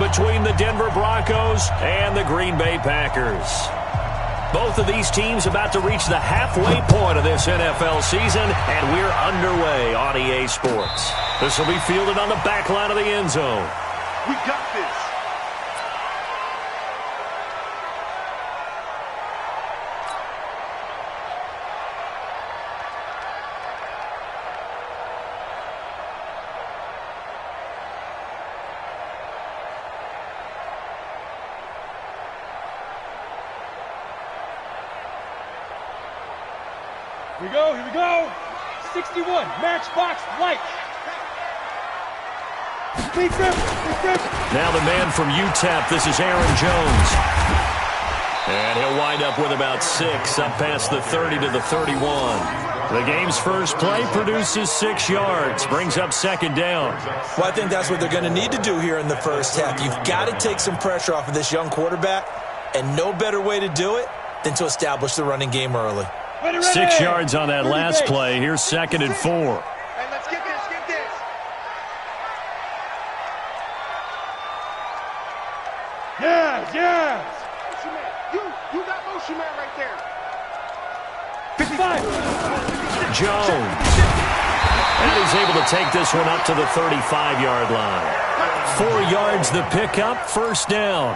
between the Denver Broncos and the Green Bay Packers. Both of these teams about to reach the halfway point of this NFL season, and we're underway on EA Sports. This will be fielded on the back line of the end zone. We got this. Here we go. 61, matchbox light. Now the man from UTEP, this is Aaron Jones. And he'll wind up with about 6, up past the 30 to the 31. The game's first play produces 6 yards, brings up second down. Well, I think that's what they're going to need to do here in the first half. You've got to take some pressure off of this young quarterback, and no better way to do it than to establish the running game early. 6 yards on that last play. Here's 2nd and 4. Hey, let's get this, get this. Yes. Motion man. You got motion man right there. 55. Jones. And he's able to take this one up to the 35-yard line. 4 yards the pickup, first down.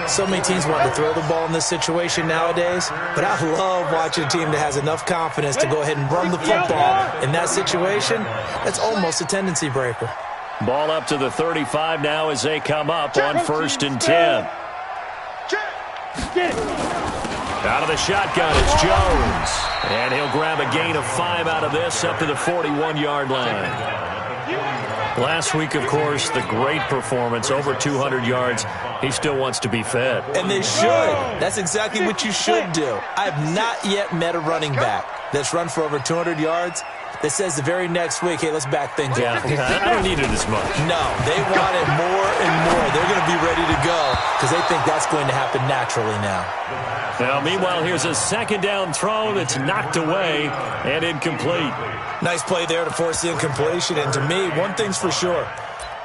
So many teams want to throw the ball in this situation nowadays, but I love watching a team that has enough confidence to go ahead and run the football. In that situation, that's almost a tendency breaker. Ball up to the 35 now as they come up on 1st and 10. Out of the shotgun, it's Jones. And he'll grab a gain of 5 out of this up to the 41-yard line. Last week, of course, the great performance, over 200 yards. He still wants to be fed. And they should. That's exactly what you should do. I have not yet met a running back that's run for over 200 yards that says the very next week, hey, let's back things up. Yeah, I don't need it as much. No, they want it more and more. They're going to be ready to go because they think that's going to happen naturally now. Now, meanwhile, here's a second down throw that's knocked away and incomplete. Nice play there to force the incompletion. And to me, one thing's for sure.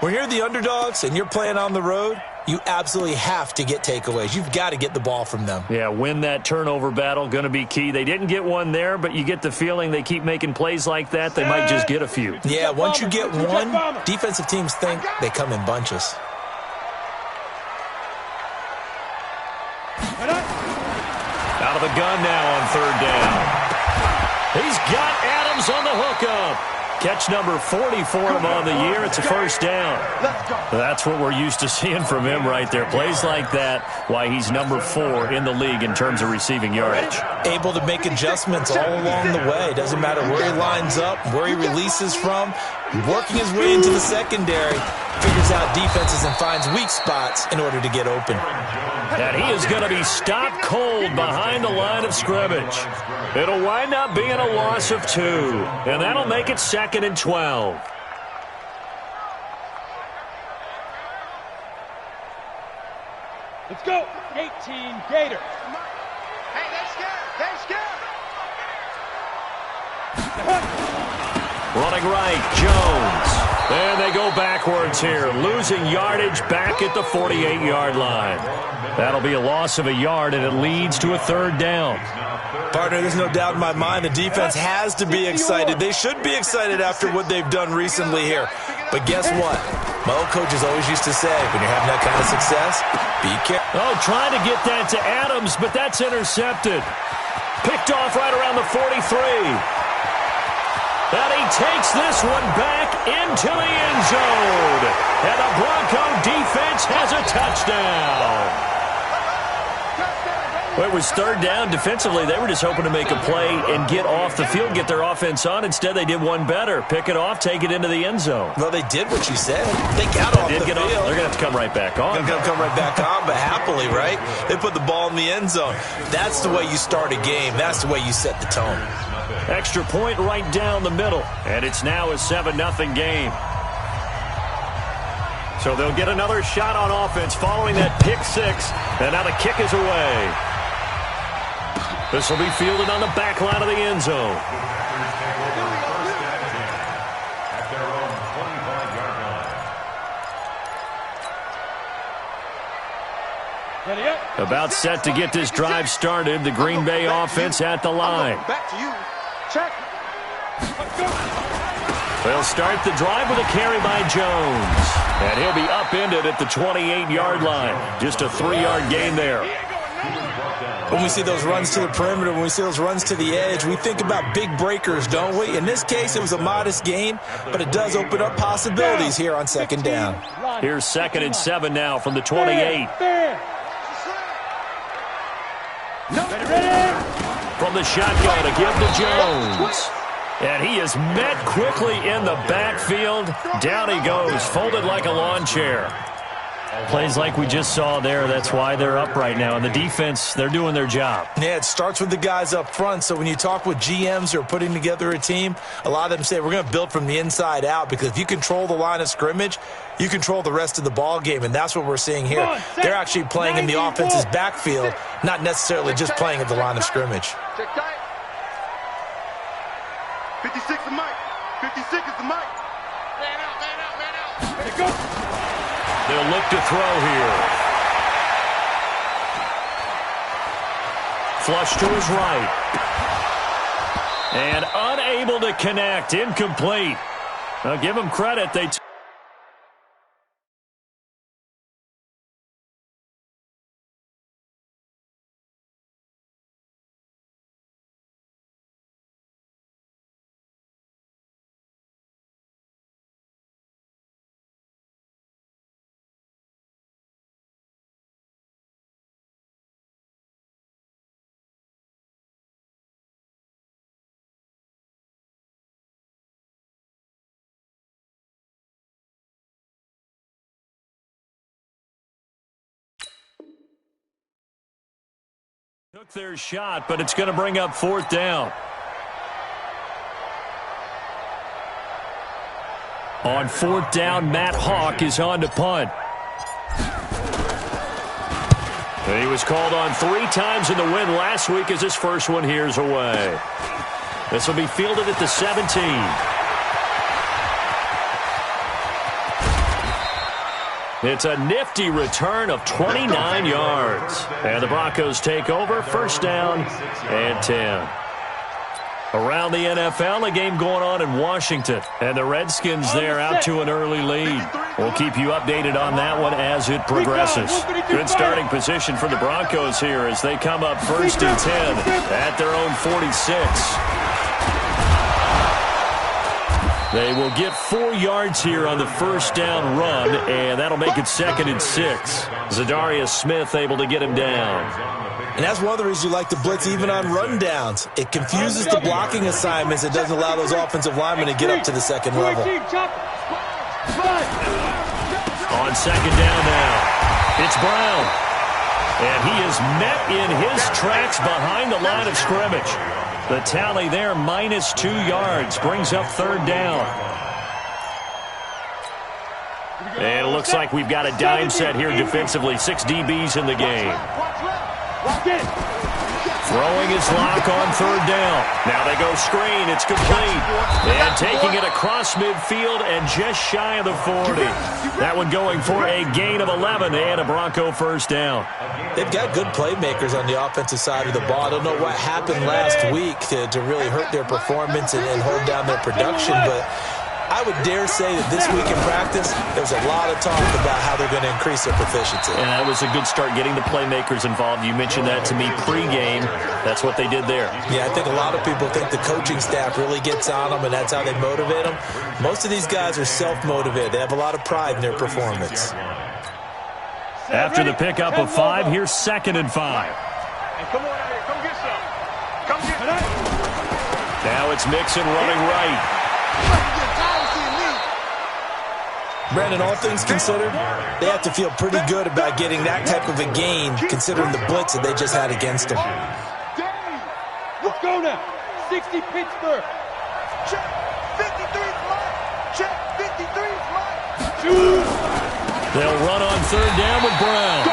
When you're the underdogs and you're playing on the road, you absolutely have to get takeaways. You've got to get the ball from them. Yeah, win that turnover battle, going to be key. They didn't get one there, but you get the feeling they keep making plays like that, they might just get a few. Yeah, once you get one, defensive teams think they come in bunches. Out of the gun now on 3rd down. He's got Adams on the hookup. Catch number 40 for him on the year. It's a first down. That's what we're used to seeing from him right there. Plays like that, why he's number 4 in the league in terms of receiving yardage. Able to make adjustments all along the way. Doesn't matter where he lines up, where he releases from. Working his way into the secondary, figures out defenses and finds weak spots in order to get open. And he is going to be stopped cold behind the line of scrimmage. It'll wind up being a loss of 2, and that'll make it 2nd and 12. Let's go. 18 Gators. Hey, they're scared. Running right, Jones. And they go backwards here, losing yardage back at the 48-yard line. That'll be a loss of a yard, and it leads to a 3rd down. Partner, there's no doubt in my mind the defense has to be excited. They should be excited after what they've done recently here. But guess what? My old coaches always used to say, when you're having that kind of success, be careful. Oh, trying to get that to Adams, but that's intercepted. Picked off right around the 43. And he takes this one back into the end zone. And the Bronco defense has a touchdown. Well, it was 3rd down. Defensively, they were just hoping to make a play and get off the field, get their offense on. Instead, they did one better. Pick it off, take it into the end zone. Well, they did what you said. They got off the field. They're going to have to come right back on. They're going to come right back on, but happily, right? They put the ball in the end zone. That's the way you start a game. That's the way you set the tone. Extra point right down the middle. And it's now a 7-0 game. So they'll get another shot on offense following that pick 6. And now the kick is away. This will be fielded on the back line of the end zone. About set to get this drive started. The Green Bay offense at the line. Back to you. Check. They'll start the drive with a carry by Jones. And he'll be upended at the 28-yard line. Just a 3-yard gain there. When we see those runs to the perimeter, when we see those runs to the edge, we think about big breakers, don't we? In this case, it was a modest gain, but it does open up possibilities here on second down. Here's 2nd and 7 now from the 28. From the shotgun to give to Jones. And he is met quickly in the backfield. Down he goes, folded like a lawn chair. Plays like we just saw there, that's why they're up right now. And the defense, they're doing their job. Yeah, it starts with the guys up front. So when you talk with GMs who are putting together a team, a lot of them say we're going to build from the inside out, because if you control the line of scrimmage, you control the rest of the ball game, and that's what we're seeing here. They're actually playing in the offense's backfield, not necessarily just playing at the line of scrimmage. Check tight. 56 is Mike. 56 is the Mike. Man out, man out, man out. Let it go. They'll look to throw here. Flush to his right. And unable to connect. Incomplete. I'll give him credit. They took their shot, but it's going to bring up 4th down. On 4th down, Matt Hawk is on to punt. He was called on 3 times in the win last week as his first one here's away. This will be fielded at the 17. It's a nifty return of 29 yards. And the Broncos take over, 1st down and 10. Around the NFL, a game going on in Washington. And the Redskins there out to an early lead. We'll keep you updated on that one as it progresses. Good starting position for the Broncos here as they come up 1st and 10 at their own 46. They will get 4 yards here on the 1st down run, and that'll make it 2nd and 6. Zadarius Smith able to get him down. And that's one of the reasons you like to blitz even on run downs. It confuses the blocking assignments. It doesn't allow those offensive linemen to get up to the second level. On 2nd down now, it's Brown. And he is met in his tracks behind the line of scrimmage. The tally there, -2 yards, brings up 3rd down. And it looks like we've got a dime set here defensively. 6 DBs in the game. Throwing his lock on 3rd down. Now they go screen. It's complete. And taking it across midfield and just shy of the 40. That one going for a gain of 11 and a Bronco 1st down. They've got good playmakers on the offensive side of the ball. I don't know what happened last week to really hurt their performance and hold down their production, but I would dare say that this week in practice, there's a lot of talk about how they're going to increase their proficiency. And that was a good start, getting the playmakers involved. You mentioned that to me pregame. That's what they did there. Yeah, I think a lot of people think the coaching staff really gets on them, and that's how they motivate them. Most of these guys are self-motivated. They have a lot of pride in their performance. After the pickup of 5, here's 2nd and 5. And come on out here. Come get some. Come get some. Now it's Mixon running right. Brandon, all things considered, they have to feel pretty good about getting that type of a gain, considering the blitz that they just had against them. Let's go now. 60 Pittsburgh. Check. 53's mine. Check. 53's mine. They'll run on 3rd down with Brown.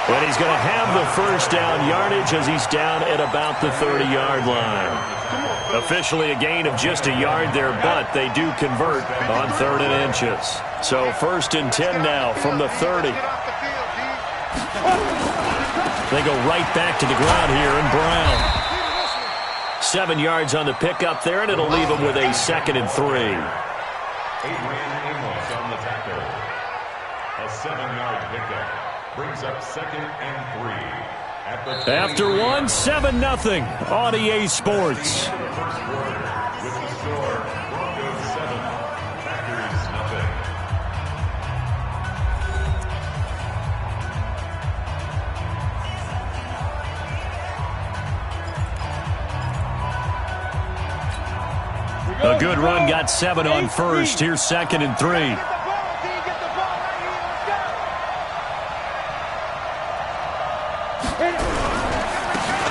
And he's going to have the 1st down yardage as he's down at about the 30-yard line. Officially a gain of just a yard there, but they do convert on 3rd and inches. So 1st and 10 now from the 30. They go right back to the ground here, and Brown. 7 yards on the pickup there, and it'll leave him with a 2nd and 3. Adrian Amos on the tackle. A 7-yard pickup brings up 2nd and 3. After 1, 7-0 on EA Sports. With the score, Broncos 7, Packers nothing. A good run, got 7 on first. Here's 2nd and 3.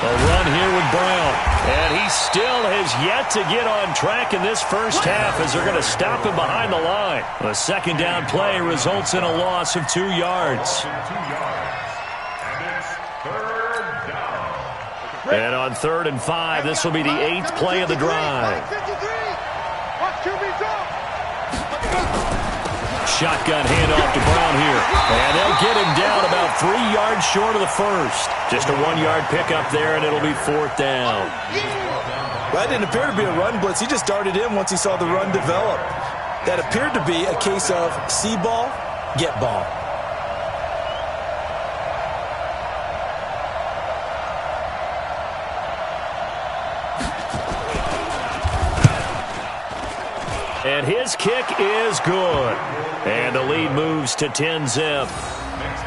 A run here with Brown. And he still has yet to get on track in this first half as they're going to stop him behind the line. The 2nd down play results in a loss of 2 yards. And it's 3rd down. And on 3rd and 5, this will be the 8th play of the drive. Shotgun handoff to Brown here. And they'll get him down about 3 yards short of the first. Just a 1-yard pickup there, and it'll be 4th down. Well, that didn't appear to be a run blitz. He just darted in once he saw the run develop. That appeared to be a case of see ball, get ball. And his kick is good. And the lead moves to 10-zip.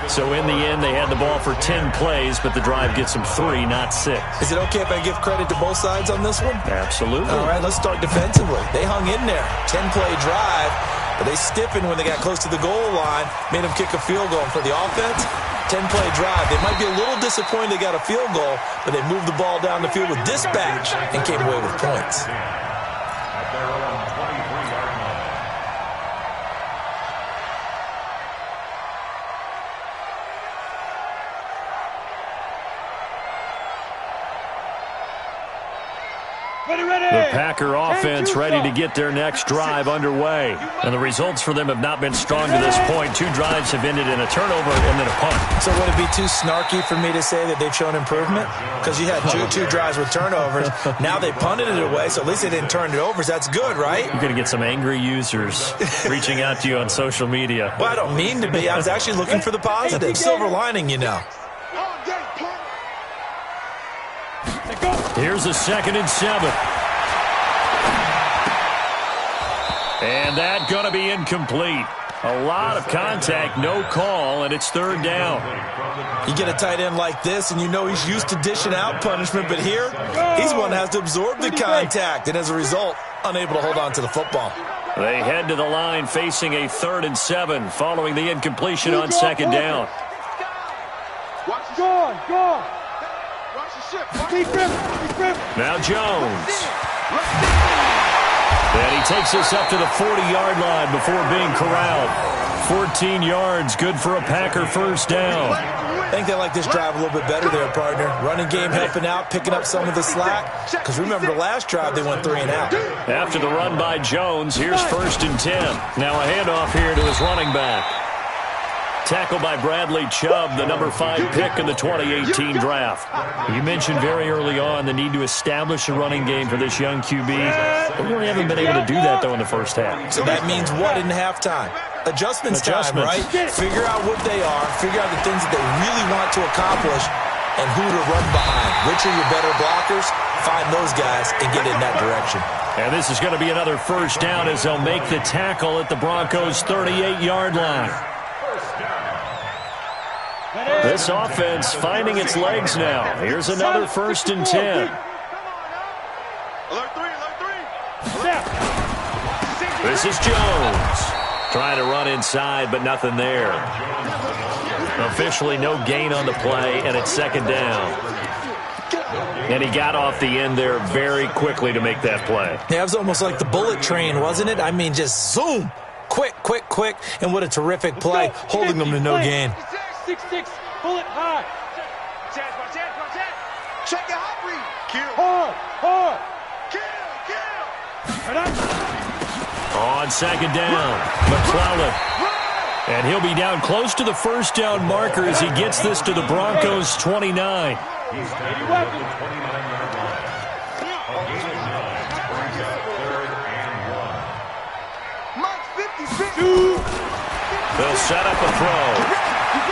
So in the end, they had the ball for 10 plays, but the drive gets them 3, not 6. Is it okay if I give credit to both sides on this one? Absolutely. All right, let's start defensively. They hung in there. 10-play drive, but they stiffened when they got close to the goal line, made them kick a field goal. And for the offense, 10-play drive. They might be a little disappointed they got a field goal, but they moved the ball down the field with dispatch and came away with points. At their own 23-yard line. The Packer offense ready to get their next drive underway. And the results for them have not been strong to this point. 2 drives have ended in a turnover and then a punt. So would it be too snarky for me to say that they've shown improvement? Because you had two drives with turnovers. Now they punted it away, so at least they didn't turn it over. So that's good, right? You're going to get some angry users reaching out to you on social media. Well, I don't mean to be. I was actually looking for the positive. Silver lining, you know. Here's a 2nd and 7. And that going to be incomplete. A lot of contact, no call, and it's 3rd down. You get a tight end like this, and you know he's used to dishing out punishment, but here, he's one that has to absorb the contact, and as a result, unable to hold on to the football. They head to the line facing a 3rd and 7 following the incompletion on 2nd down. Go. Now Jones. And he takes us up to the 40-yard line before being corralled. 14 yards, good for a Packer 1st down. I think they like this drive a little bit better there, partner. Running game helping out, picking up some of the slack. Because remember the last drive, they went 3 and out. After the run by Jones, here's 1st and 10. Now a handoff here to his running back. Tackled by Bradley Chubb, the number 5 pick in the 2018 draft. You mentioned very early on the need to establish a running game for this young QB. They really haven't been able to do that, though, in the first half. So that means what in halftime? Adjustments time, right? Figure out what they are, figure out the things that they really want to accomplish, and who to run behind. Which are your better blockers? Find those guys and get in that direction. And this is going to be another 1st down as they'll make the tackle at the Broncos' 38-yard line. This offense finding its legs now. Here's another 1st and 10. This is Jones. Trying to run inside, but nothing there. Officially no gain on the play, and it's 2nd down. And he got off the end there very quickly to make that play. Yeah, it was almost like the bullet train, wasn't it? I mean, just zoom. Quick. And what a terrific play, holding them to no gain. 6-6, bullet high. Check your hot read. Kill. Hard. Kill. On 2nd down, McClellan. And he'll be down close to the first down marker as he gets this to the Broncos' 29. He's standing at the 29-yard line. A gain of 9 brings up 3rd and 1. Mike 56. They'll set up a throw.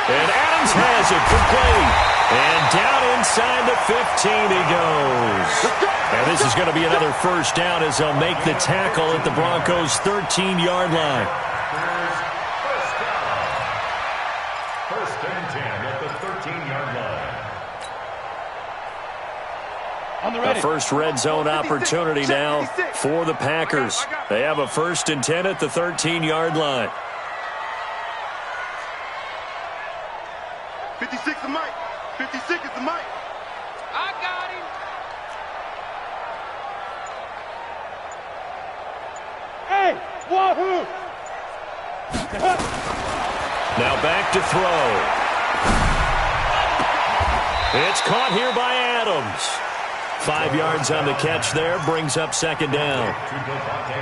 And Adams has it complete. And down inside the 15 he goes. And this is going to be another first down as they'll make the tackle at the Broncos' 13-yard line. First and 10 at the 13-yard line. The first red zone opportunity now for the Packers. They have a 1st and 10 at the 13-yard line. 56 is Mike. 56 is the Mike. I got him. Hey, wahoo! Now back to throw. It's caught here by Adams. 5 yards on the catch there, brings up 2nd down.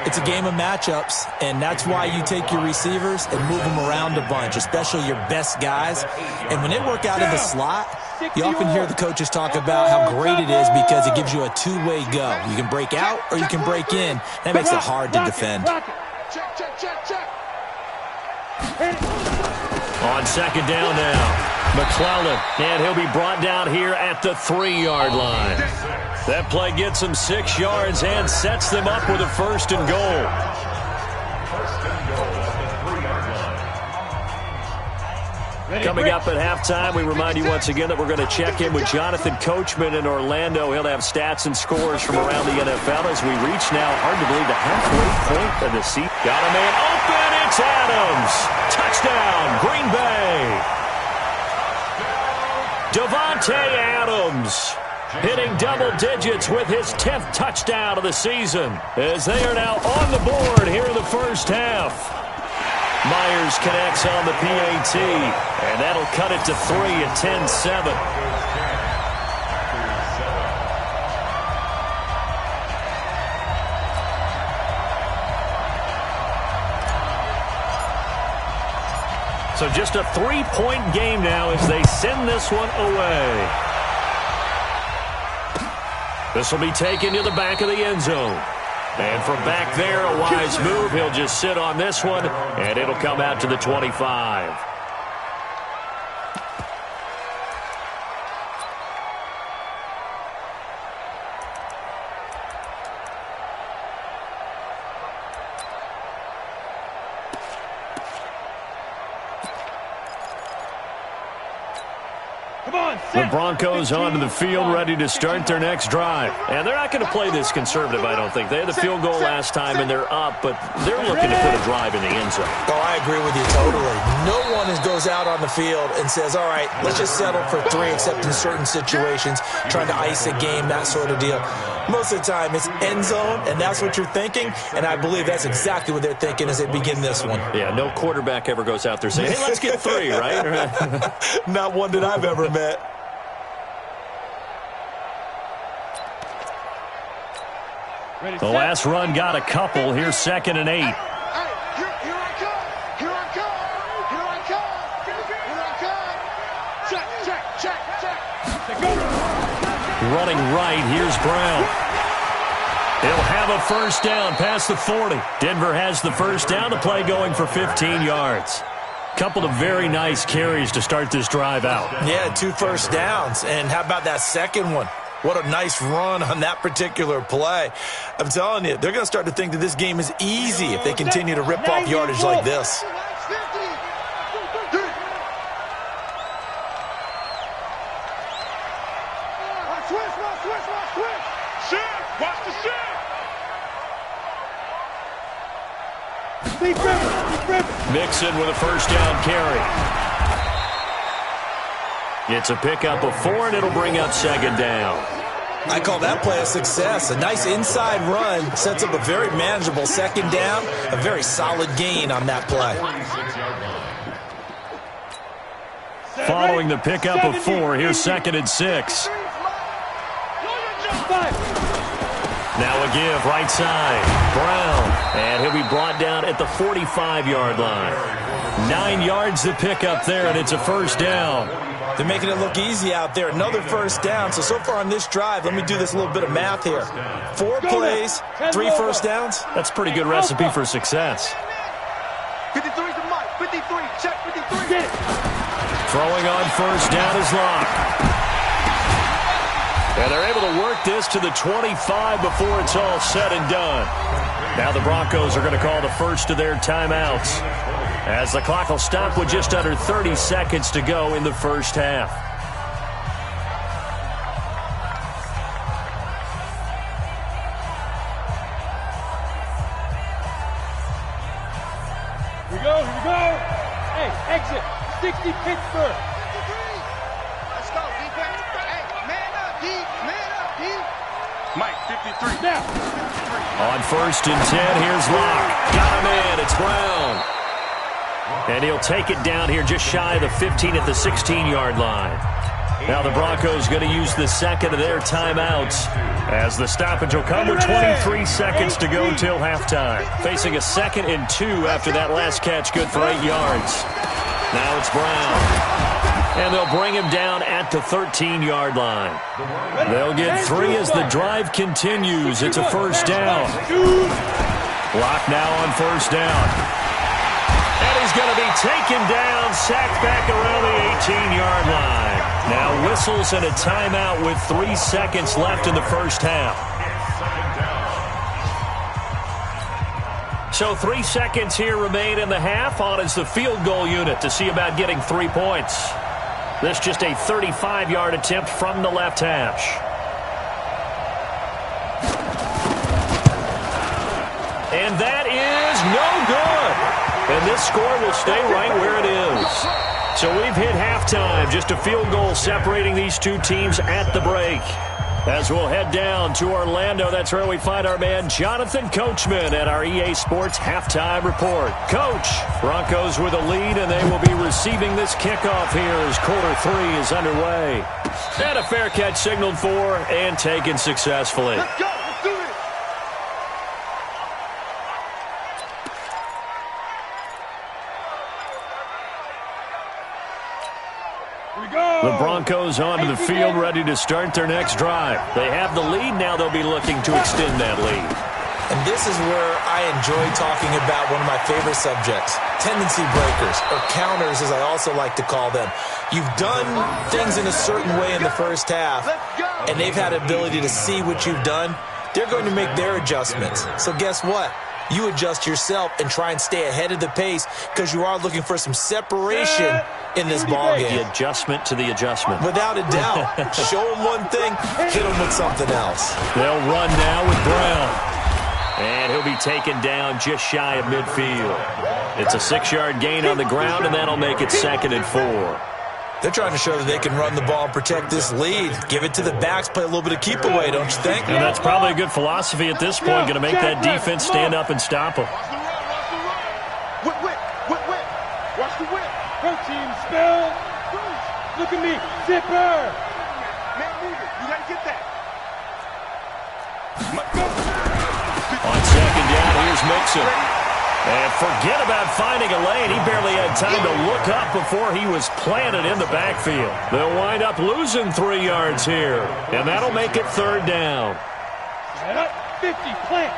It's a game of matchups, and that's why you take your receivers and move them around a bunch, especially your best guys. And when they work out in the slot, you often hear the coaches talk about how great it is because it gives you a two-way go. You can break out or you can break in. That makes it hard to defend. Check. On 2nd down now, McClellan, and he'll be brought down here at the 3-yard line. That play gets them 6 yards and sets them up with a 1st and goal. First and goal at the 3-yard line. Coming up at halftime, we remind you once again that we're going to check in with Jonathan Coachman in Orlando. He'll have stats and scores from around the NFL as we reach now, hard to believe, the halfway point of the season. Got a man open, it's Adams. Touchdown, Green Bay. Davante Adams hitting double digits with his 10th touchdown of the season as they are now on the board here in the first half. Myers connects on the PAT, and that'll cut it to 3 at 10-7. So just a 3-point game now as they send this one away. This will be taken to the back of the end zone. And from back there, a wise move. He'll just sit on this one, and it'll come out to the 25. The Broncos onto the field, ready to start their next drive. And they're not going to play this conservative, I don't think. They had the field goal last time, and they're up, but they're looking to put a drive in the end zone. Oh, I agree with you totally. No one goes out on the field and says, all right, let's just settle for 3, except in certain situations, trying to ice a game, that sort of deal. Most of the time, it's end zone, and that's what you're thinking, and I believe that's exactly what they're thinking as they begin this one. Yeah, no quarterback ever goes out there saying, hey, let's get 3, right? Not one that I've ever met. The last run got a couple. Here's 2nd and 8. Here I come. Here I come. Here I come. Here I come. Check. Running right, here's Brown. He'll have a first down past the 40. Denver has the first down. The play going for 15 yards. Couple of very nice carries to start this drive out. Yeah, 2 first downs. And how about that second one? What a nice run on that particular play. I'm telling you, they're going to start to think that this game is easy if they continue to rip off yardage like this. Watch the shit. Mixon with a first down carry. It's a pickup of 4, and it'll bring up 2nd down. I call that play a success. A nice inside run sets up a very manageable 2nd down. A very solid gain on that play. Following the pickup of 4, here's 2nd and 6. Now a give, right side. Brown, and he'll be brought down at the 45-yard line. 9 yards to pick up there, and it's a first down. They're making it look easy out there. Another first down. So far on this drive, let me do this little bit of math here. 4 plays, 3 first downs. That's a pretty good recipe for success. 53's the mic. 53. Check 53. Throwing on first down is Locke. And they're able to work this to the 25 before it's all said and done. Now the Broncos are going to call the first of their timeouts, as the clock will stop with just under 30 seconds to go in the first half. Here we go. Hey, exit. 60 Pittsburgh. Let's go, defense. Hey, man up, D. Man up, D. Mike, 53. Now. On first and 10, here's Locke. Got him in. It's Brown. And he'll take it down here just shy of the 15 at the 16-yard line. Now the Broncos going to use the second of their timeouts, as the stoppage will come with 23 seconds to go till halftime. Facing a 2nd and 2 after that last catch, good for 8 yards. Now it's Brown. And they'll bring him down at the 13-yard line. They'll get 3 as the drive continues. It's a first down. Locke now on first down. And he's going to be taken down, sacked back around the 18-yard line. Now whistles and a timeout with 3 seconds left in the first half. So 3 seconds here remain in the half. On is the field goal unit to see about getting 3 points. This just a 35-yard attempt from the left hash. And that is no good. And this score will stay right where it is. So we've hit halftime. Just a field goal separating these two teams at the break. As we'll head down to Orlando, that's where we find our man Jonathan Coachman at our EA Sports Halftime Report. Coach, Broncos with a lead, and they will be receiving this kickoff here as quarter 3 is underway. And a fair catch signaled for and taken successfully. Let's go. Let's do it. The Broncos onto the field, ready to start their next drive. They have the lead. Now they'll be looking to extend that lead. And this is where I enjoy talking about one of my favorite subjects, tendency breakers, or counters as I also like to call them. You've done things in a certain way in the first half, and they've had the ability to see what you've done. They're going to make their adjustments. So guess what? You adjust yourself and try and stay ahead of the pace, because you are looking for some separation in this ballgame. The adjustment to the adjustment. Without a doubt. Show them one thing, hit them with something else. They'll run now with Brown. And he'll be taken down just shy of midfield. It's a 6-yard gain on the ground, and that'll make it 2nd and 4. They're trying to show that they can run the ball and protect this lead. Give it to the backs, play a little bit of keep away, don't you think? And that's probably a good philosophy at this point. Going to make that defense stand up and stop them. Watch the run. Watch the run. Whip. Watch the whip. Protein spell. Look at me. Zipper. Man, move it. You got to get that. On second down, here's Mixon. And forget about finding a lane. He barely had time to look up before he was planted in the backfield. They'll wind up losing 3 yards here. And that'll make it 3rd down. Set up. 50. Plant.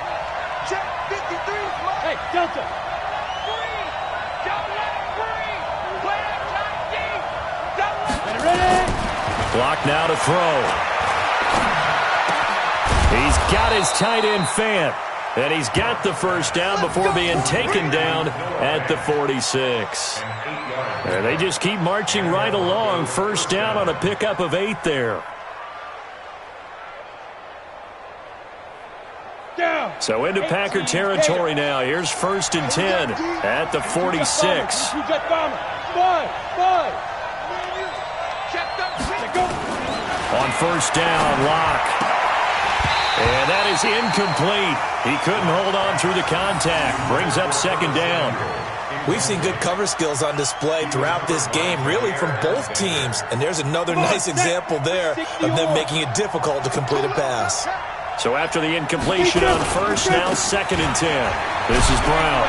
Check 53. Hey, Delta. Free. Double up. Free. Play outside deep. Double up. Get it ready. Block now to throw. He's got his tight end Fant. And he's got the first down before being taken down at the 46. And they just keep marching right along. First down on a pickup of 8 there. So into Packer territory now. Here's 1st and 10 at the 46. On first down, Locke. And that is incomplete. He couldn't hold on through the contact. Brings up 2nd down. We've seen good cover skills on display throughout this game, really from both teams. And there's another nice example there of them making it difficult to complete a pass. So after the incompletion on first, now 2nd and 10. This is Brown.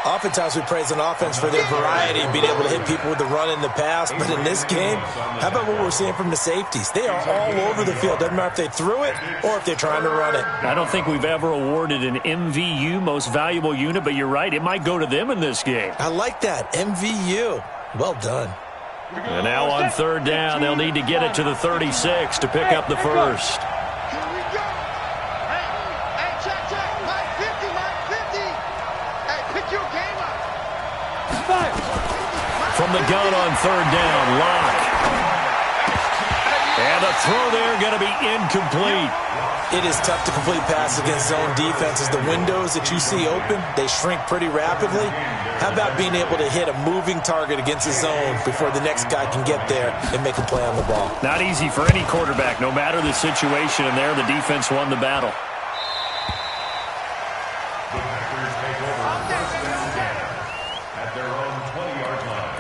Oftentimes we praise an offense for their variety, being able to hit people with the run in the pass. But in this game, how about what we're seeing from the safeties? They are all over the field. Doesn't matter if they threw it or if they're trying to run it. I don't think we've ever awarded an MVU, most valuable unit, but you're right. It might go to them in this game. I like that. MVU. Well done. And now on third down, they'll need to get it to the 36 to pick up the first. Here we go. Hey, check. Mike 50, Mike 50. Hey, pick your game up. From the gun on third down, Lock. And the throw there going to be incomplete. It is tough to complete passes against zone defenses. The windows that you see open, they shrink pretty rapidly. How about being able to hit a moving target against a zone before the next guy can get there and make a play on the ball? Not easy for any quarterback, no matter the situation, and there the defense won the battle. The Packers take over first and 10 at their own 20-yard line.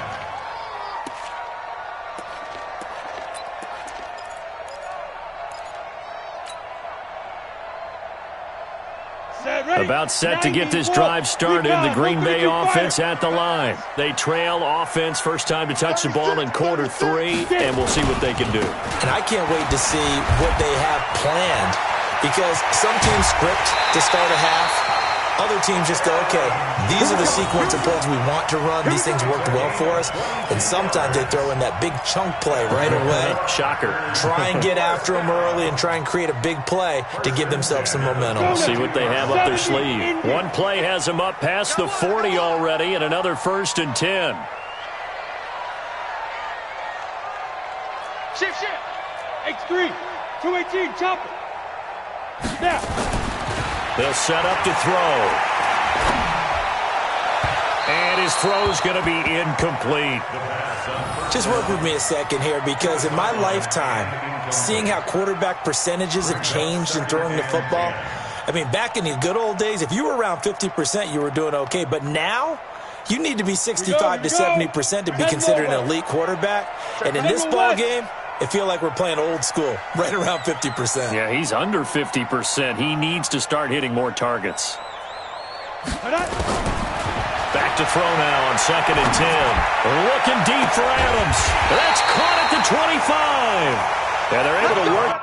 About set to get this drive started, the Green Bay offense at the line. They trail offense, first time to touch the ball in quarter 3, and we'll see what they can do. And I can't wait to see what they have planned, because some teams script to start a half. Other teams just go, okay, these are the sequence of plays we want to run. These things worked well for us. And sometimes they throw in that big chunk play right away. Shocker. Try and get after them early and try and create a big play to give themselves some momentum. We'll see what they have up their sleeve. One play has them up past the 40 already, and another 1st and 10. Shift. X3. 218. Chopper. Snap. They'll set up to throw. And his throw's going to be incomplete. Just work with me a second here, because in my lifetime, seeing how quarterback percentages have changed in throwing the football, I mean, back in the good old days, if you were around 50%, you were doing okay. But now, you need to be 65 to 70% to be considered an elite quarterback. And in this ball game, it feels like we're playing old school, right around 50%. Yeah, he's under 50%. He needs to start hitting more targets. Back to throw now on 2nd and 10. Looking deep for Adams. That's caught at the 25. Yeah, they're able to work.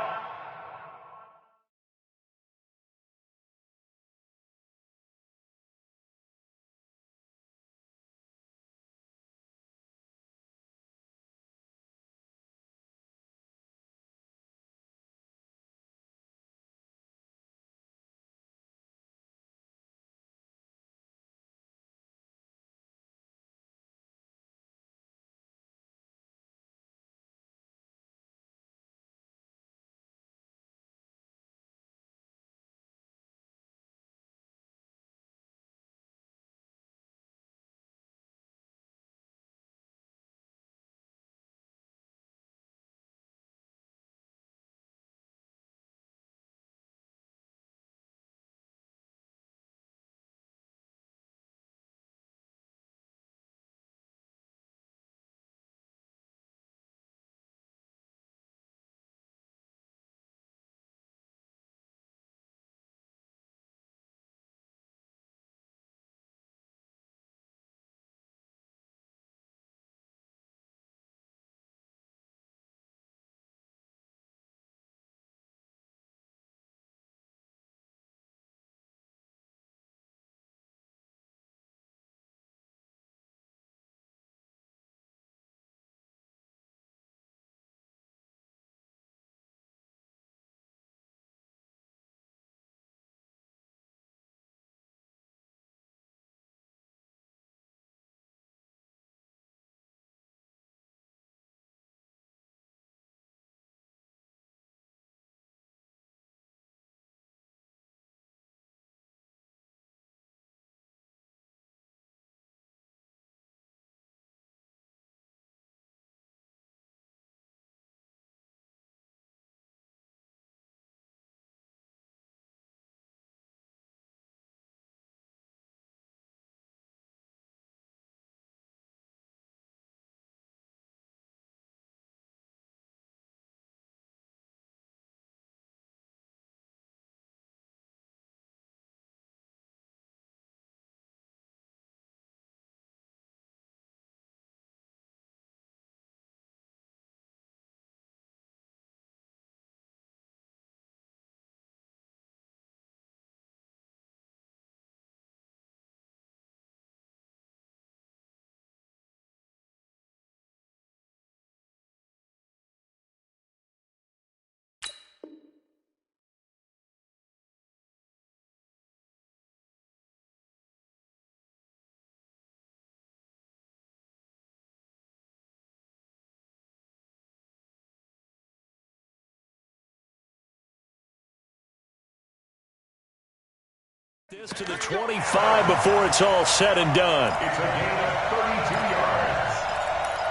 This to the 25 before it's all said and done. It's a gain of 32 yards.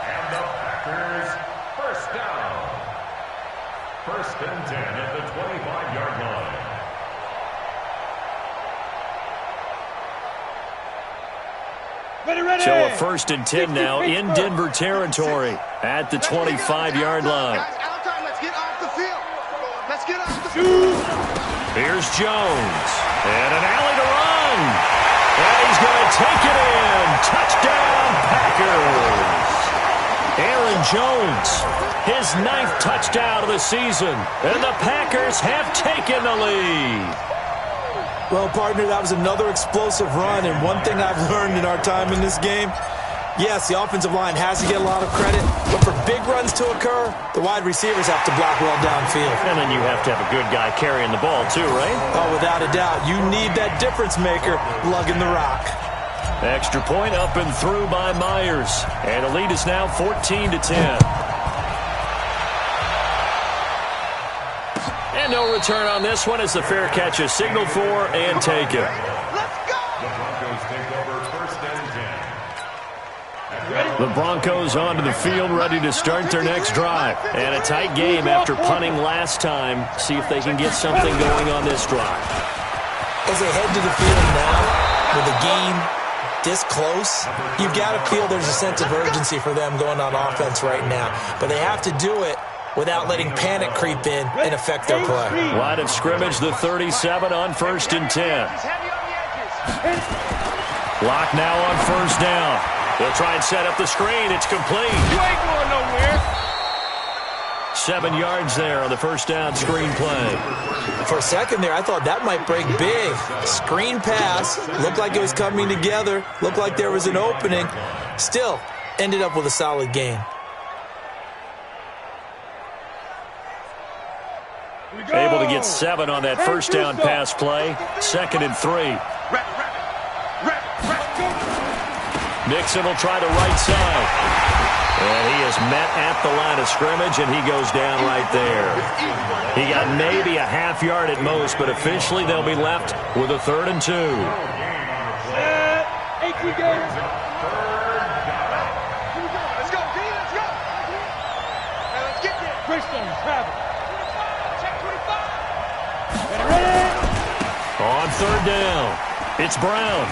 And the Packers first down. First and 10 at the 25-yard line. Ready. So a first and 10 now in Denver territory at the 25-yard line. Guys, out of time. Let's get off the field. Let's get off the field. Here's Jones. And an alley to run. And he's going to take it in. Touchdown, Packers. Aaron Jones, his 9th touchdown of the season. And the Packers have taken the lead. Well, partner, that was another explosive run, and one thing I've learned in our time in this game, yes, the offensive line has to get a lot of credit, but for big runs to occur, the wide receivers have to block well downfield. And then you have to have a good guy carrying the ball too, right? Oh, without a doubt. You need that difference maker lugging the rock. Extra point up and through by Myers. And the lead is now 14-10. And no return on this one as the fair catch is signaled for and taken. Let's go. The Broncos take over first and 10. The Broncos onto the field ready to start their next drive. And a tight game after punting last time. See if they can get something going on this drive. As they head to the field now with a game this close, you've got to feel there's a sense of urgency for them going on offense right now. But they have to do it without letting panic creep in and affect their play. Line of scrimmage, the 37 on first and 10. Lock now on first down. They'll try and set up the screen. It's complete. You ain't going nowhere. 7 yards there on the first down screen play. For a second there, I thought that might break big. Screen pass. Looked like it was coming together. Looked like there was an opening. Still, ended up with a solid gain. Able to get 7 on that first down pass play. 2nd and 3. Nixon will try the right side. And he is met at the line of scrimmage, and he goes down right there. He got maybe a half yard at most, but officially they'll be left with a 3rd and 2. 18 games. Let's go, D. Let's go. Now let's get there. Christian, travel. Check 25. Ready. On 3rd down, it's Brown.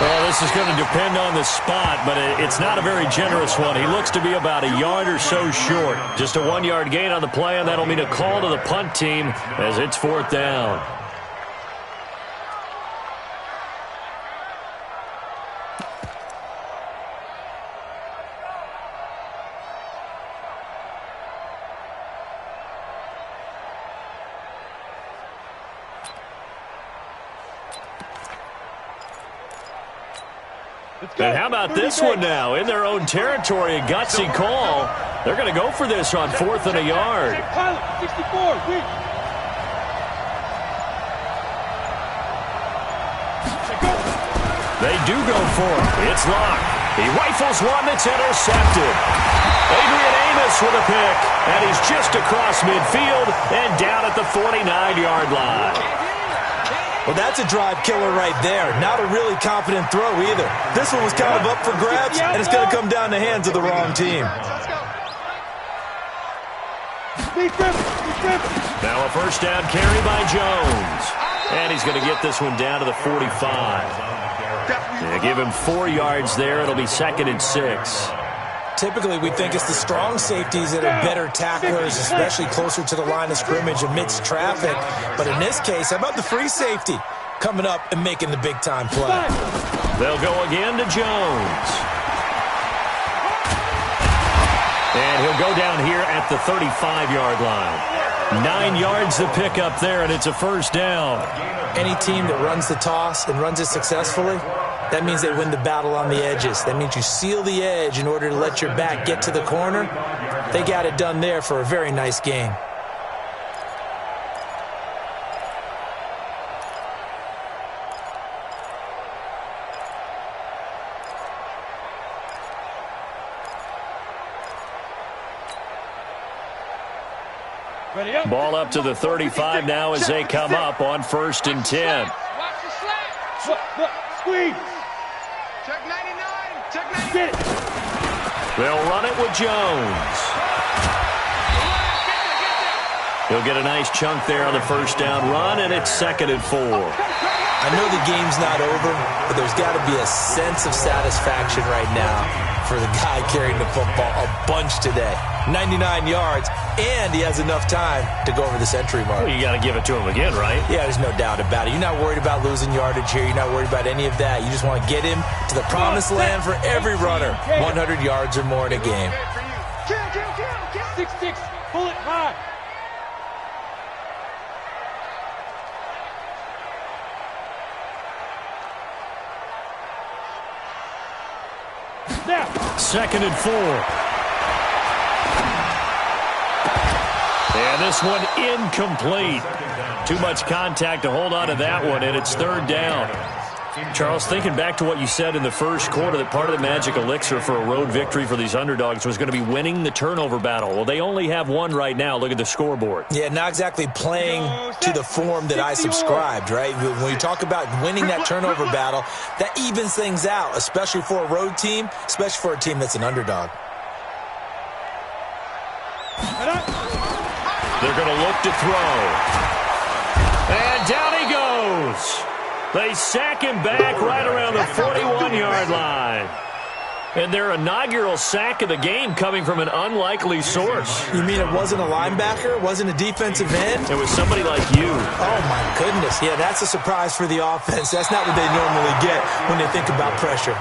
Well, this is going to depend on the spot, but it's not a very generous one. He looks to be about a yard or so short. Just a 1-yard gain on the play, and that'll mean a call to the punt team as it's 4th down. And how about this one now? In their own territory, a gutsy call. They're going to go for this on 4th and a yard. Pilot, 64, weak. They do go for it. It's locked. He rifles one that's intercepted. Adrian Amos with a pick, and he's just across midfield and down at the 49-yard line. Well, that's a drive killer right there. Not a really confident throw either. This one was kind of up for grabs, and it's going to come down the hands of the wrong team. Now a first down carry by Jones. And he's going to get this one down to the 45. Yeah, give him 4 yards there. It'll be 2nd and 6. Typically, we think it's the strong safeties that are better tacklers, especially closer to the line of scrimmage amidst traffic. But in this case, how about the free safety coming up and making the big-time play? They'll go again to Jones. And he'll go down here at the 35-yard line. 9 yards to pick up there, and it's a first down. Any team that runs the toss and runs it successfully, that means they win the battle on the edges. That means you seal the edge in order to let your back get to the corner. They got it done there for a very nice game. Ball up to the 35 now as they come up on 1st and 10. Look, squeeze. Check 99. Check 99. Get it. They'll run it with Jones. He'll get a nice chunk there on the first down run, and it's 2nd and 4. I know the game's not over, but there's got to be a sense of satisfaction right now for the guy carrying the football a bunch today. 99 yards, and he has enough time to go over the century mark. Well, you got to give it to him again, right? Yeah, there's no doubt about it. You're not worried about losing yardage here. You're not worried about any of that. You just want to get him to the promised land for every runner. 100 yards or more in a game. 6-6, pull it high. Now. 2nd and 4. And this one incomplete. Too much contact to hold on to that one, and it's 3rd down. Charles, thinking back to what you said in the first quarter, that part of the magic elixir for a road victory for these underdogs was going to be winning the turnover battle. Well, they only have one right now. Look at the scoreboard. Yeah, not exactly playing to the form that I subscribed, right? When you talk about winning that turnover battle, that evens things out, especially for a road team, especially for a team that's an underdog. They're going to look to throw. And down he goes. They sack him back right around the 41-yard line. And their inaugural sack of the game coming from an unlikely source. You mean it wasn't a linebacker? It wasn't a defensive end? It was somebody like you. Oh, my goodness. Yeah, that's a surprise for the offense. That's not what they normally get when they think about pressure.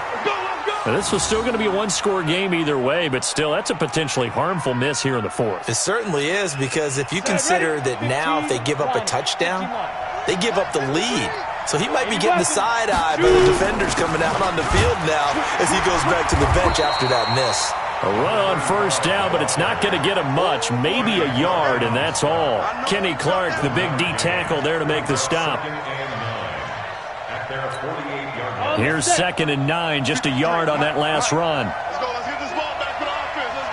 Now, this was still going to be a one-score game either way, but still, that's a potentially harmful miss here in the 4th. It certainly is, because if you consider that now if they give up a touchdown, they give up the lead. So he might be getting the side eye by the defenders coming out on the field now as he goes back to the bench after that miss. A run on first down, but it's not going to get him much, maybe a yard, and that's all. Kenny Clark, the big D tackle there to make the stop. Here's 2nd and 9, just a yard on that last run. Let's go. Let's get this ball back for the offense. Let's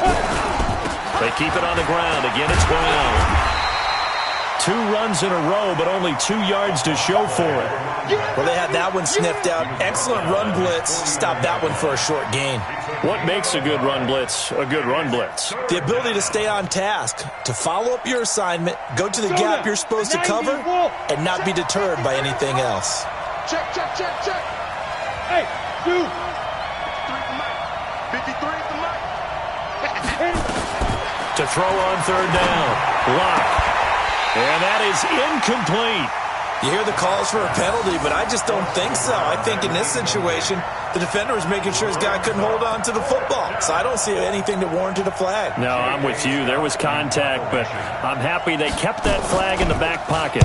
go. They keep it on the ground. Again, it's Brown. 2 runs in a row, but only 2 yards to show for it. Well, they had that one sniffed out. Excellent run blitz. Stop that one for a short gain. What makes a good run blitz a good run blitz? The ability to stay on task, to follow up your assignment, go to the gap you're supposed to cover, and not be deterred by anything else. Check, check, check, check. Hey, dude. 53 at the mic. To throw on 3rd down. Lock. And that is incomplete. You hear the calls for a penalty, but I just don't think so. I think in this situation, the defender was making sure his guy couldn't hold on to the football. So I don't see anything that warranted a flag. No, I'm with you. There was contact, but I'm happy they kept that flag in the back pocket.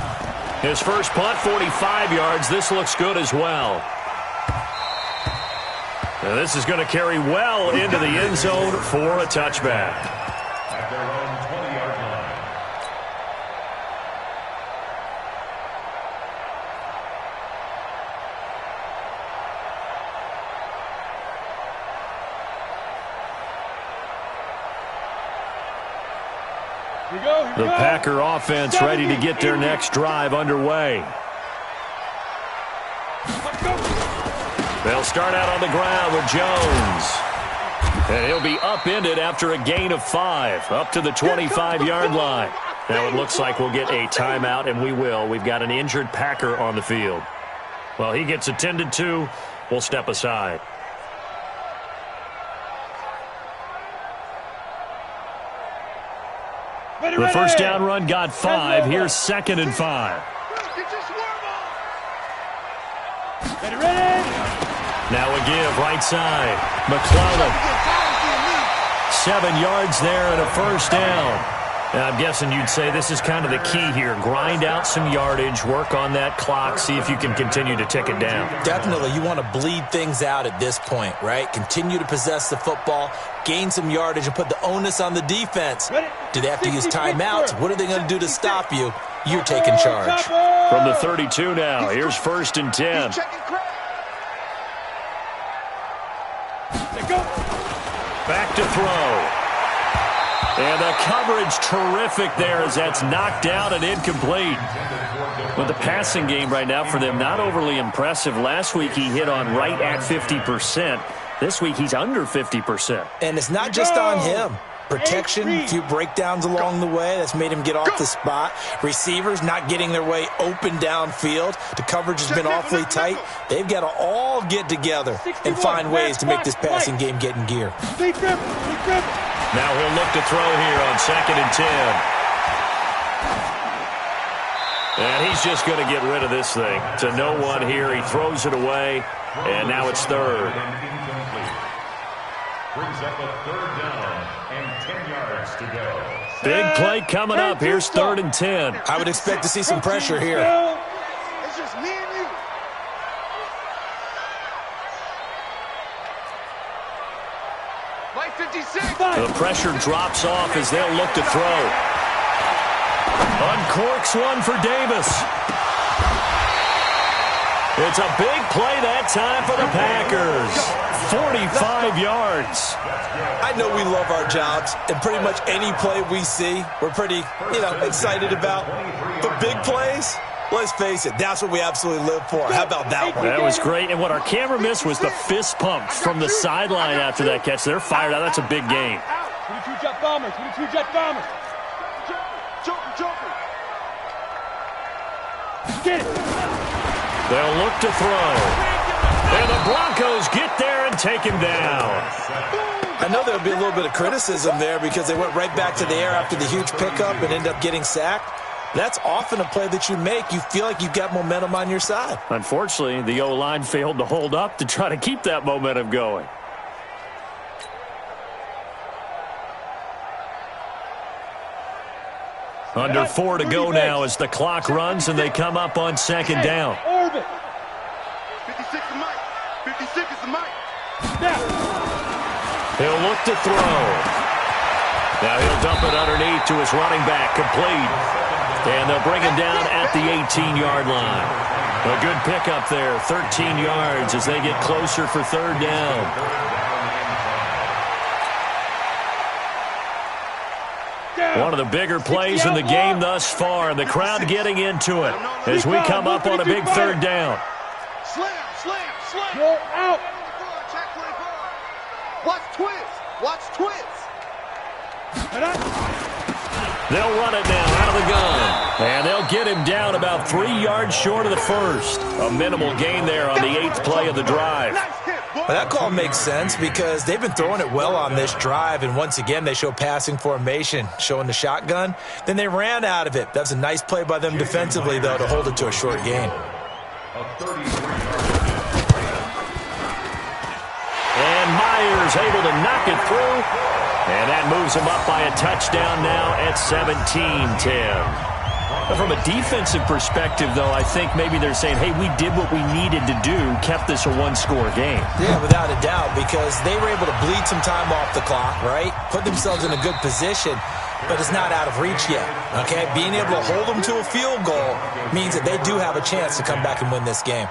His first punt, 45 yards. This looks good as well. Now this is going to carry well into the end zone for a touchback. At their own 20-yard line. The Packer offense ready to get their next drive underway. They'll start out on the ground with Jones. And he'll be upended after a gain of 5, up to the 25-yard line. Now it looks like we'll get a timeout, and we will. We've got an injured Packer on the field. Well, he gets attended to. We'll step aside. The first down run got 5. Here's 2nd and 5. Now a give, right side. McClellan. 7 yards there and a first down. Now I'm guessing you'd say this is kind of the key here. Grind out some yardage, work on that clock, see if you can continue to tick it down. Definitely. You want to bleed things out at this point, right? Continue to possess the football, gain some yardage, and put the onus on the defense. Do they have to use timeouts? What are they going to do to stop you? You're taking charge. From the 32 now, here's 1st and 10. Back to throw. And the coverage terrific there as that's knocked down and incomplete. But the passing game right now for them, not overly impressive. Last week he hit on right at 50%. This week he's under 50%. And it's not just on him. Protection, a few breakdowns along the way. That's made him get off the spot. Receivers not getting their way open downfield. The coverage has been awfully tight. They've got to all get together and find ways to make this passing game get in gear. Now he'll look to throw here on 2nd and 10. And he's just going to get rid of this thing. To no one here. He throws it away. And now it's 3rd. Brings up a 3rd down and 10 yards to go. Big play coming up. Here's 3rd and 10. I would expect to see some pressure here. It's just me and you. Like 56. The pressure drops off as they'll look to throw. Uncorks one for Davis. It's a big play that time for the Packers. 45 yards. I know we love our jobs, and pretty much any play we see, we're pretty, excited about. But big plays, let's face it, that's what we absolutely live for. How about that one? That was great, and what our camera missed was the fist pump from the sideline after that catch. They're fired out. That's a big game. 22 jet bombers, 22 jet bombers. Joker. Get it. They'll look to throw. And the Broncos get there and take him down. I know there'll be a little bit of criticism there because they went right back to the air after the huge pickup and ended up getting sacked. That's often a play that you make. You feel like you've got momentum on your side. Unfortunately, the O-line failed to hold up to try to keep that momentum going. Under 4 to go now as the clock runs and they come up on 2nd down. 56 is Mike. 56 is the Mike. He'll look to throw. Now he'll dump it underneath to his running back, complete. And they'll bring him down at the 18-yard line. A good pickup there, 13 yards as they get closer for 3rd down. One of the bigger plays in the game thus far, and the crowd getting into it as we come up on a big 3rd down. Slam. Go out. Check 24. Watch twist. They'll run it now out of the gun. And they'll get him down about 3 yards short of the first. A minimal gain there on the 8th play of the drive. Well, that call makes sense because they've been throwing it well on this drive, and once again they show passing formation, showing the shotgun. Then they ran out of it. That's a nice play by them defensively, though, to hold it to a short gain. And Myers able to knock it through. And that moves him up by a touchdown now at 17-10. From a defensive perspective, though, I think maybe they're saying, hey, we did what we needed to do, kept this a one-score game. Yeah, without a doubt, because they were able to bleed some time off the clock, right? Put themselves in a good position, but it's not out of reach yet, okay? Being able to hold them to a field goal means that they do have a chance to come back and win this game.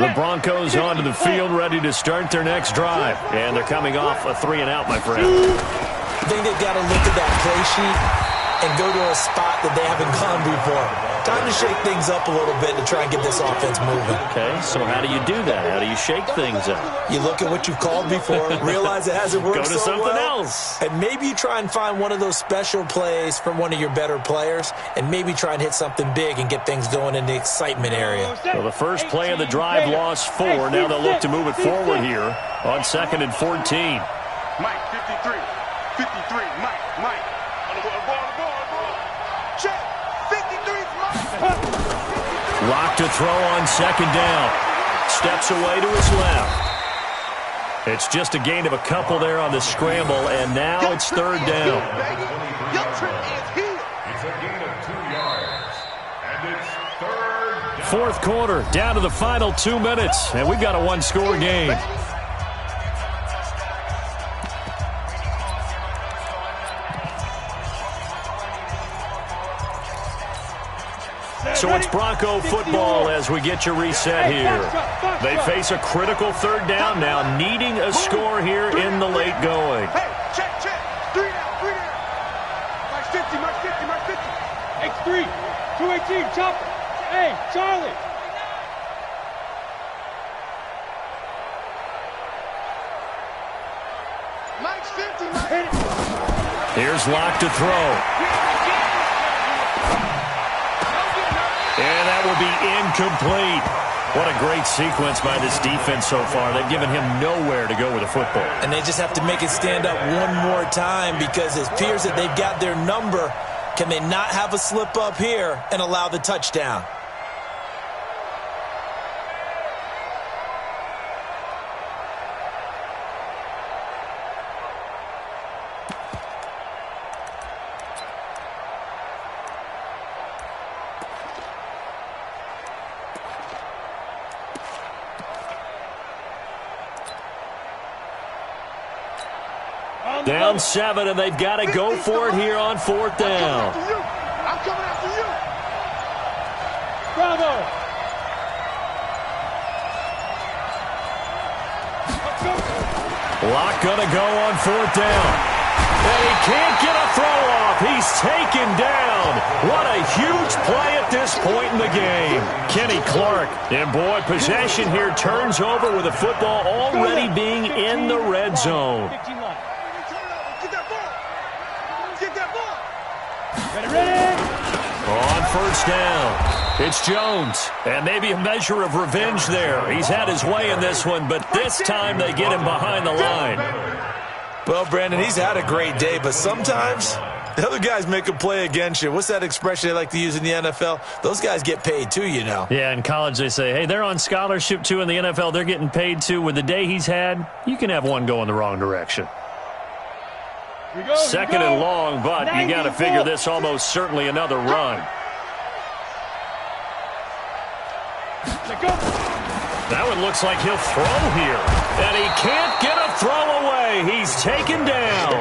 The Broncos onto the field, ready to start their next drive. And they're coming off a 3-and-out, my friend. I think they've got to look at that play sheet and go to a spot that they haven't gone before. Time to shake things up a little bit to try and get this offense moving. Okay, so how do you do that? How do you shake things up? You look at what you've called before, realize it hasn't worked so well. Go to something else. And maybe you try and find one of those special plays from one of your better players, and maybe try and hit something big and get things going in the excitement area. Well, the first play of the drive lost 4. Now they'll look to move it forward here on 2nd and 14. Mike, 53. 53, Mike. Check. 53's Mike. Rock to throw on 2nd down. Steps away to his left. It's just a gain of a couple there on the scramble, and now it's 3rd down. Your trip is here. It's a gain of 2 yards. And it's 3rd down. 4th quarter, down to the final 2 minutes, and we've got a one-score game. So it's Bronco football as we get you reset here. They face a critical third down now, needing a score here in the late going. Hey, check. 3 down. Mark 50, Mark 50. X3, 218, chopper. Hey, Charlie. Mike's 50, Mike. Here's Locke to throw. And that will be incomplete. What a great sequence by this defense so far. They've given him nowhere to go with the football. And they just have to make it stand up one more time because it appears that they've got their number. Can they not have a slip up here and allow the touchdown? Down 7, and they've got to go for it here on 4th down. I'm coming after you. Bravo. Locke going to go on 4th down. And he can't get a throw off. He's taken down. What a huge play at this point in the game. Kenny Clark. And boy, possession here turns over with the football already being in the red zone. Ready. On 1st down, it's Jones. And maybe a measure of revenge there. He's had his way in this one, but this time they get him behind the line. Well, Brandon, he's had a great day, but sometimes the other guys make a play against you. What's that expression they like to use in the NFL? Those guys get paid too, you know. Yeah, in college they say, hey, they're on scholarship too. In the NFL, they're getting paid too. With the day he's had, you can have one go in the wrong direction. Second and long, but you got to figure this almost certainly another run. That one looks like he'll throw here. And he can't get a throw away. He's taken down.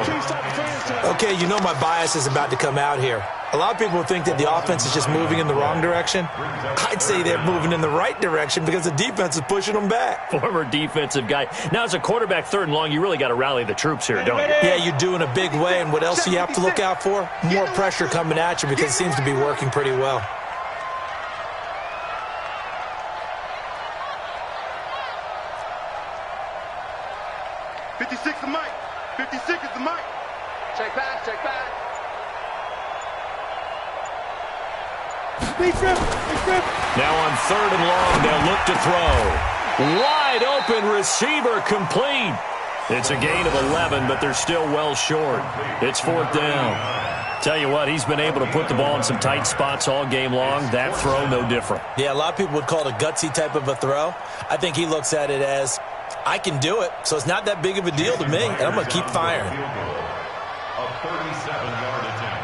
Okay, you know my bias is about to come out here. A lot of people think that the offense is just moving in the wrong direction. I'd say they're moving in the right direction because the defense is pushing them back. Former defensive guy. Now, as a quarterback 3rd and long, you really got to rally the troops here, don't you? Yeah, you do in a big way. And what else do you have to look out for? More pressure coming at you because it seems to be working pretty well. The mic. 56 is the mic. Check back. Now on 3rd and long, they'll look to throw. Wide open receiver complete. It's a gain of 11, but they're still well short. It's 4th down. Tell you what, he's been able to put the ball in some tight spots all game long. That throw, no different. Yeah, a lot of people would call it a gutsy type of a throw. I think he looks at it as, I can do it, so it's not that big of a deal to me, and I'm going to keep firing. A 37-yard attempt.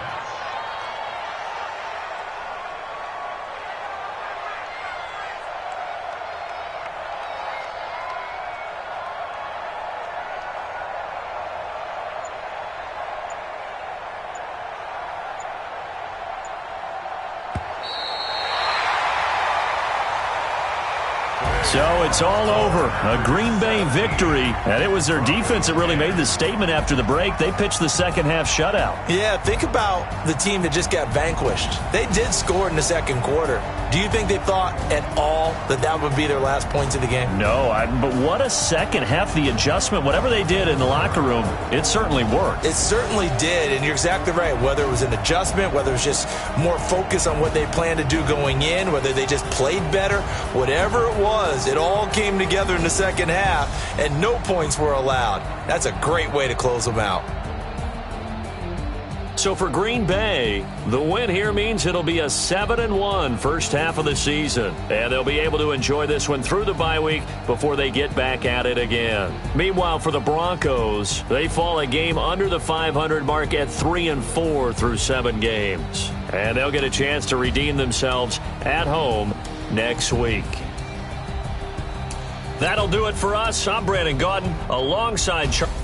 So it's all over. A Green Bay victory. And it was their defense that really made the statement after the break. They pitched the second-half shutout. Yeah, think about the team that just got vanquished. They did score in the second quarter. Do you think they thought at all that that would be their last points of the game? No, but what a second half. The adjustment, whatever they did in the locker room, it certainly worked. It certainly did, and you're exactly right. Whether it was an adjustment, whether it was just more focus on what they planned to do going in, whether they just played better, whatever it was, it all came together in the second half, and no points were allowed. That's a great way to close them out. So for Green Bay, the win here means it'll be a 7-1 first half of the season. And they'll be able to enjoy this one through the bye week before they get back at it again. Meanwhile, for the Broncos, they fall a game under the 500 mark at 3-4 through 7 games. And they'll get a chance to redeem themselves at home next week. That'll do it for us. I'm Brandon Gaudin alongside Charlie.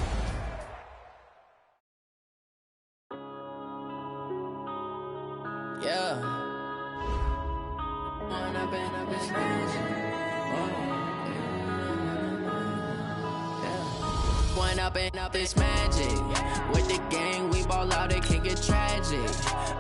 one up and up, it's magic. With the gang, we ball out, it can get tragic.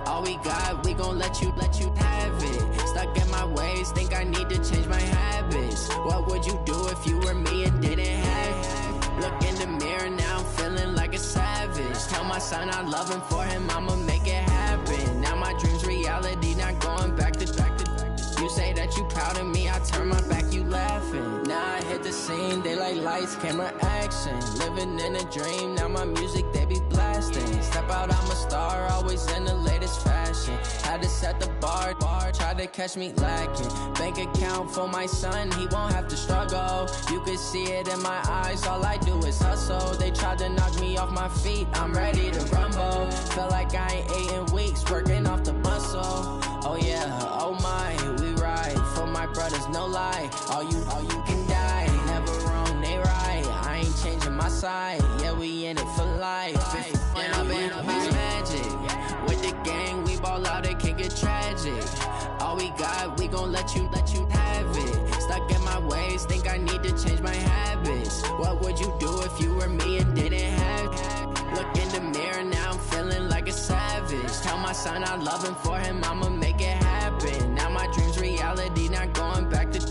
All we got, we gon' let you have it. Stuck in my ways, think I need to change my habits. What would you do if you were me and didn't have it? Look in the mirror now, I'm feeling like a savage. Tell my son I love him, for him I'ma make it happen. Now my dream's reality, not going back to. You say that you proud of me, I turn my back, you laughing. Now I hit the scene, they like lights, camera, action. Living in a dream, now my music, they be blasting. Step out, I'm a star, always in the latest fashion. Had to set the bar, try to catch me lacking. Bank account for my son, he won't have to struggle. You can see it in my eyes, all I do is hustle. They tried to knock me off my feet, I'm ready to rumble. Feel like I ain't ate in weeks, working off the muscle. Oh yeah, oh my, we ride for my brothers, no lie. All you can die, never wrong, they right. I ain't changing my side, yeah, we in it for life. When up and up, it's magic. With the gang, we ball out, it can get tragic. All we got, we gon' let you have it. Stuck in my ways, think I need to change my habits. What would you do if you were me and didn't have it? Look in the mirror, now I'm feeling like a savage. Tell my son I love him, for him I'ma make it happen. Now my dream's reality, not going back to.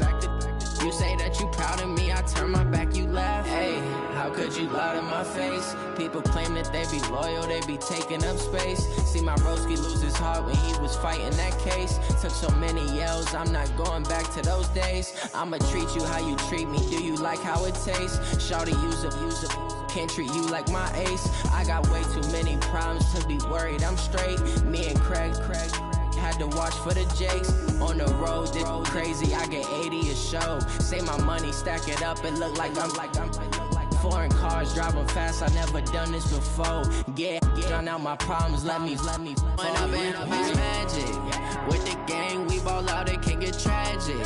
You say that you proud of me, I turn my back, you laugh. Hey, how could you lie to my face? People claim that they be loyal, they be taking up space. See my broski lose his heart when he was fighting that case. Took so many yells, I'm not going back to those days. I'ma treat you how you treat me, do you like how it tastes? Shawty, use up. Can't treat you like my ace. I got way too many problems to be worried, I'm straight. Me and Craig had to watch for the Jakes. On the road, this crazy, I get 80 a show. Say my money, stack it up, it look like I'm foreign cars, driving fast, I never done this before. Drown out my problems, let me When up and up, it's magic. With the gang, we ball out, it can get tragic.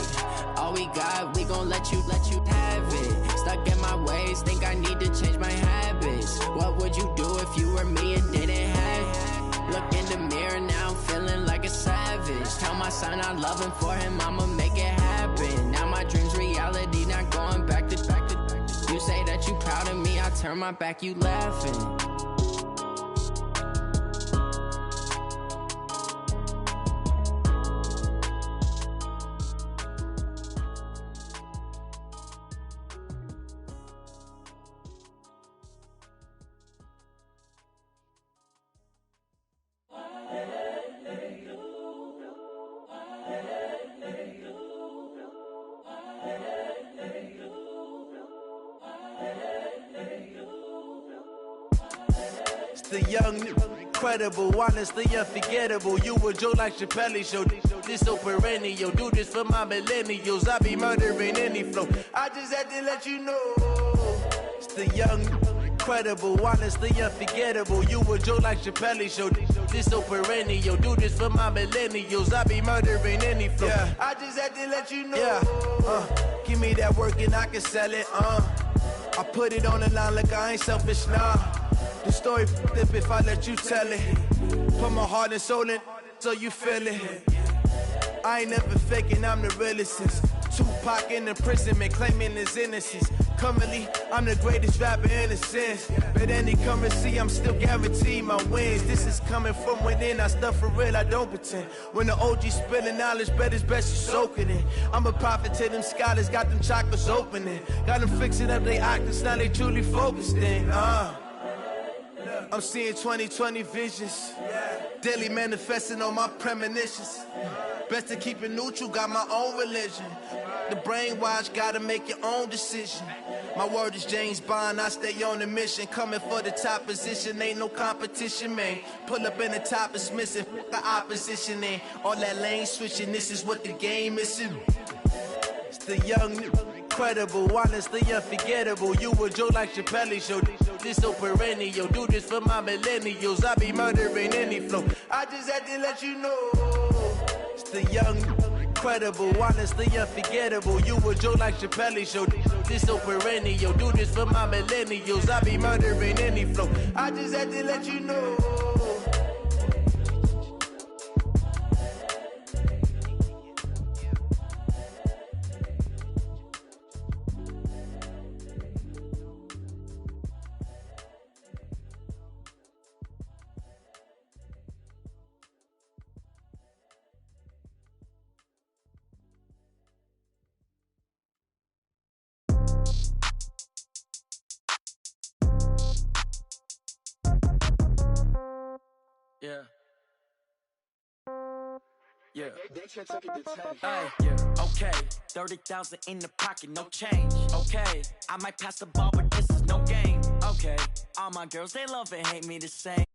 All we got, we gon' let you have it. Stuck in my ways, think I need to change my habits. What would you do if you were me and didn't have it? Look in the mirror, now I'm feeling like a savage. Tell my son I love him, for him I'ma make it happen. Now my dream's reality, not going back to. You say that you proud of me, I turn my back, you laughing. The young, incredible, honestly unforgettable. You a Joe like Chappelle show. This so perennial. Do this for my millennials. I be murdering any flow. I just had to let you know. It's the young, incredible, honestly unforgettable. You a Joe like Chappelle show. This so perennial. Do this for my millennials. I be murdering any flow. Yeah. I just had to let you know. Yeah. Give me that work and I can sell it. I put it on the line like I ain't selfish, nah. The story flip if I let you tell it. Put my heart and soul in so you feel it. I ain't never faking, I'm the realest. Tupac in imprisonment, claiming his innocence. Currently, I'm the greatest rapper in a sense. But any currency, I'm still guaranteed my wins. This is coming from within, I stuff for real, I don't pretend. When the OG spilling knowledge, bet it's best you soak it in. I'm a prophet to them scholars, got them chakras opening. Got them fixing up they octaves, now they truly focused in. I'm seeing 2020 visions. Daily manifesting on my premonitions. Best to keep it neutral, got my own religion. The brainwash, gotta make your own decision. My word is James Bond, I stay on the mission. Coming for the top position, ain't no competition, man. Pull up in the top, it's missing, the opposition ain't. All that lane switching, this is what the game is. It's the young, incredible, honestly unforgettable. You a Joe like Chappelle show. This so perennial. Do this for my millennials. I be murdering any flow. I just had to let you know. It's the young, incredible, honestly unforgettable. You a Joe like Chappelle show. This so perennial. Do this for my millennials. I be murdering any flow. I just had to let you know. Yeah. Yeah. Hey, yeah. Okay. 30,000 in the pocket, no change. Okay. I might pass the ball, but this is no game. Okay. All my girls, they love and hate me the same.